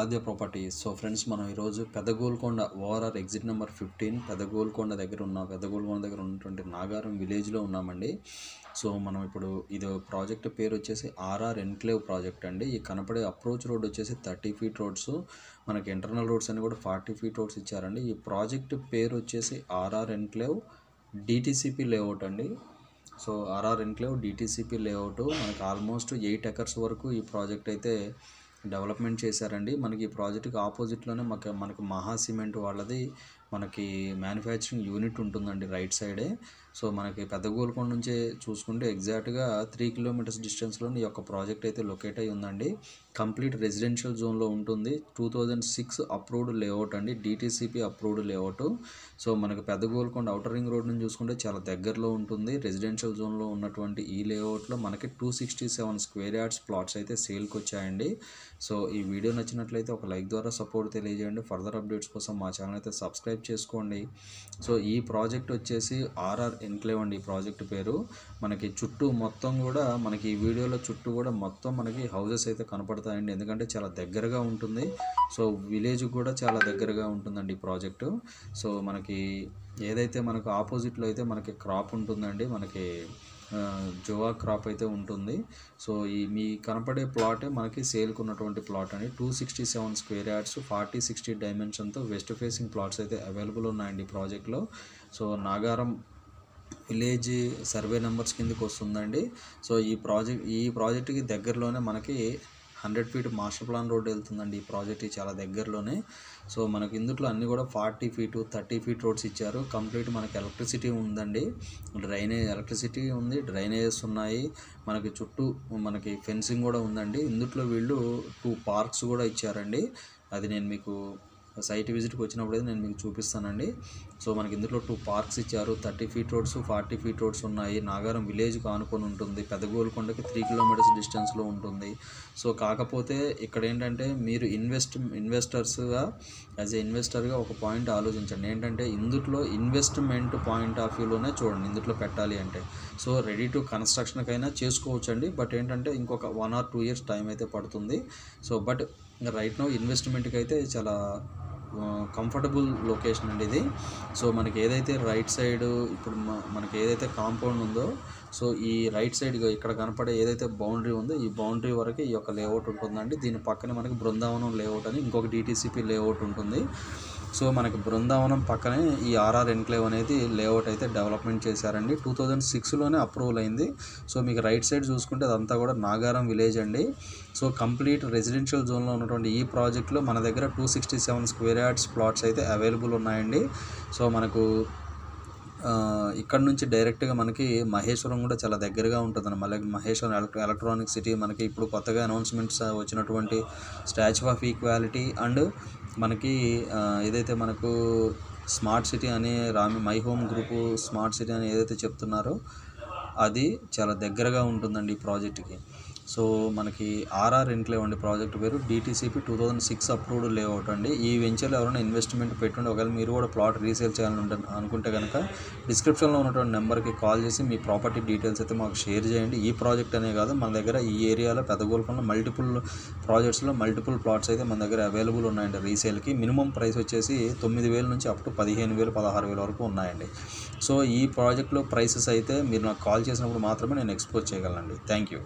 ఆరాధ్య properties. So friends, మనం ఈరోజు పెదగోల్కొండ ORR exit number 15 పెదగోల్కొండ దగ్గర ఉన్నటువంటి నాగారం విలేజ్లో ఉన్నామండి. సో మనం ఇప్పుడు ఇది ప్రాజెక్ట్ పేరు వచ్చేసి ఆర్ఆర్ ఎన్క్లేవ్ ప్రాజెక్ట్ అండి. ఈ కనపడే అప్రోచ్ రోడ్ వచ్చేసి 30 ఫీట్ రోడ్స్, మనకి ఇంటర్నల్ రోడ్స్ అని కూడా 40 ఫీట్ రోడ్స్ ఇచ్చారండి. ఈ ప్రాజెక్ట్ పేరు వచ్చేసి ఆర్ఆర్ ఎన్క్లేవ్ డిటిసిపి లేఅవుట్ అండి. So RR enclave DTCP layout మనకి ఆల్మోస్ట్ 8 ఎకర్స్ వరకు ఈ ప్రాజెక్ట్ అయితే డెవలప్మెంట్ చేశారండి. మనకి ఈ ప్రాజెక్ట్కి ఆపోజిట్లోనే మనకి మహా సిమెంట్ వాళ్ళది మనకి మ్యానుఫ్యాక్చరింగ్ యూనిట్ ఉంటుందండి రైట్ సైడే. సో మనకి పెద్దగోల్కొండ నుంచే చూసుకుంటే ఎగ్జాక్ట్గా 3 కిలోమీటర్స్ డిస్టెన్స్లో ఈ యొక్క ప్రాజెక్ట్ అయితే లొకేట్ అయి ఉందండి. కంప్లీట్ రెసిడెన్షియల్ జోన్లో ఉంటుంది. 2006 అప్రూవ్డ్ లేఅవుట్ అండి, డిటిసిపి అప్రూవ్డ్ లేఅవుట్. సో మనకి పెద్దగోల్కొండ అవుటర్ రింగ్ రోడ్ నుంచి చూసుకుంటే చాలా దగ్గరలో ఉంటుంది. రెసిడెన్షియల్ జోన్లో ఉన్నటువంటి ఈ లేఅవుట్లో మనకి 267 స్క్వేర్ యార్డ్స్ ప్లాట్స్ అయితే సేల్కి వచ్చాయండి. సో ఈ వీడియో నచ్చినట్లయితే ఒక లైక్ ద్వారా సపోర్ట్ తెలియజేయండి. ఫర్దర్ అప్డేట్స్ కోసం మా ఛానల్ అయితే సబ్స్క్రైబ్ చేసుకోండి. సో ఈ ప్రాజెక్ట్ వచ్చేసి ఆర్ఆర్ ఎన్క్లేవ్ అండి. ఈ ప్రాజెక్ట్ పేరు మనకి చుట్టూ మొత్తం కూడా మనకి ఈ వీడియోలో చుట్టూ కూడా మొత్తం మనకి హౌసెస్ అయితే కనపడతాయండి, ఎందుకంటే చాలా దగ్గరగా ఉంటుంది. సో విలేజ్ కూడా చాలా దగ్గరగా ఉంటుందండి ఈ ప్రాజెక్టు. సో మనకి ఏదైతే మనకు ఆపోజిట్లో అయితే మనకి క్రాప్ ఉంటుందండి, మనకి జోవా క్రాప్ అయితే ఉంటుంది. సో ఈ మీ కనపడే ప్లాటే మనకి సేల్కి ఉన్నటువంటి ప్లాట్ అండి. 267 స్క్వేర్ యార్డ్స్ 40-60 డైమెన్షన్తో వెస్ట్ ఫేసింగ్ ప్లాట్స్ అయితే అవైలబుల్ ఉన్నాయండి ఈ ప్రాజెక్ట్లో. So Nagaram village survey numbers కిందకి వస్తుందండి. సో ఈ ప్రాజెక్ట్కి దగ్గరలోనే మనకి 100 ఫీట్ మాస్టర్ ప్లాన్ రోడ్ వెళ్తుందండి. ఈ ప్రాజెక్ట్ చాలా దగ్గరలోనే. సో మనకి ఇందులో అన్నీ కూడా 40 ఫీట్ 30 ఫీట్ రోడ్స్ ఇచ్చారు. కంప్లీట్ మనకి ఎలక్ట్రిసిటీ ఉందండి, ఎలక్ట్రిసిటీ ఉంది, డ్రైనేజెస్ ఉన్నాయి, మనకి చుట్టూ మనకి ఫెన్సింగ్ కూడా ఉందండి. ఇందులో వీళ్ళు 2 పార్క్స్ కూడా ఇచ్చారండి. అది నేను మీకు సైట్ విజిట్కి వచ్చినప్పుడు నేను మీకు చూపిస్తానండి. సో మనకి ఇందులో 2 పార్క్స్ ఇచ్చారు. 30 ఫీట్ రోడ్స్ 40 ఫీట్ రోడ్స్ ఉన్నాయి. నాగారం విలేజ్కి ఆనుకొని ఉంటుంది. పెదగోల్కొండకి 3 కిలోమీటర్స్ డిస్టెన్స్లో ఉంటుంది. సో కాకపోతే ఇక్కడ ఏంటంటే మీరు ఇన్వెస్టర్స్గా యాజ్ ఏ ఇన్వెస్టర్గా ఒక పాయింట్ ఆలోచించండి. ఏంటంటే ఇందులో ఇన్వెస్ట్మెంట్ పాయింట్ ఆఫ్ వ్యూలోనే చూడండి. ఇందులో పెట్టాలి అంటే సో రెడీ టు కన్స్ట్రక్షన్కైనా చేసుకోవచ్చండి. బట్ ఏంటంటే ఇంకొక 1 or 2 years టైం అయితే పడుతుంది. సో బట్ రైట్ నౌ ఇన్వెస్ట్మెంట్కి అయితే చాలా కంఫర్టబుల్ లొకేషన్ అండి ఇది. సో మనకి ఏదైతే రైట్ సైడ్ ఇప్పుడు మనకి ఏదైతే కాంపౌండ్ ఉందో, సో ఈ రైట్ సైడ్ ఇక్కడ కనపడే ఏదైతే బౌండరీ ఉందో ఈ బౌండరీ వరకు ఈ యొక్క లేఅవుట్ ఉంటుందండి. దీని పక్కనే మనకి బృందావనం లేఅవుట్ అని ఇంకొక డిటిసిపి లేఅవుట్ ఉంటుంది. సో మనకి బృందావనం పక్కనే ఈ ఆర్ఆర్ ఎన్క్లేవ్ అనేది లేఅవుట్ అయితే డెవలప్మెంట్ చేశారండి. 2006లోనే అప్రూవల్ అయింది. సో మీకు రైట్ సైడ్ చూసుకుంటే అదంతా కూడా నాగారం విలేజ్ అండి. సో కంప్లీట్ రెసిడెన్షియల్ జోన్లో ఉన్నటువంటి ఈ ప్రాజెక్ట్లో మన దగ్గర 267 స్క్వేర్ యార్డ్స్ ప్లాట్స్ అయితే అవైలబుల్ ఉన్నాయండి. సో మనకు ఇక్కడ నుంచి డైరెక్ట్గా మనకి మహేశ్వరం కూడా చాలా దగ్గరగా ఉంటుందండి. మళ్ళీ మహేశ్వరం ఎలక్ట్రానిక్ సిటీ, మనకి ఇప్పుడు కొత్తగా అనౌన్స్మెంట్స్ వచ్చినటువంటి స్టాచ్యూ ఆఫ్ ఈక్వాలిటీ అండ్ మనకి ఏదైతే మనకు స్మార్ట్ సిటీ అని my home group smart city అని ఏదైతే చెప్తున్నారో అది చాలా దగ్గరగా ఉంటుందండి ఈ ప్రాజెక్ట్కి. సో మనకి ఆర్ఆర్ ఎన్క్లేవ్ అండి ప్రాజెక్ట్ పేరు. డిటిసిపి 2006 అప్రూవ్డ్ లేఅవుట్ అండి. ఈ వెంచర్లో ఎవరైనా ఇన్వెస్ట్మెంట్ పెట్టుండి ఒకవేళ మీరు కూడా ప్లాట్ రీసేల్ చేయాలని అనుకుంటే కనుక డిస్క్రిప్షన్లో ఉన్నటువంటి నెంబర్కి కాల్ చేసి మీ ప్రాపర్టీ డీటెయిల్స్ అయితే మాకు షేర్ చేయండి. ఈ ప్రాజెక్ట్ అనే కాదు, మన దగ్గర ఈ ఏరియాలో పెదగోల్కొండలో మల్టిపుల్ ప్రాజెక్ట్స్లో మల్టిపుల్ ప్లాట్స్ అయితే మన దగ్గర అవైలబుల్ ఉన్నాయండి రీసేల్కి. మినిమం ప్రైస్ వచ్చేసి 9,000 నుంచి అప్ టు 15,000 16,000 వరకు ఉన్నాయండి. సో ఈ ప్రాజెక్ట్లో ప్రైసెస్ అయితే మీరు నాకు కాల్ చేసినప్పుడు మాత్రమే నేను ఎక్స్పోజ్ చేయగలనండి. Thank you.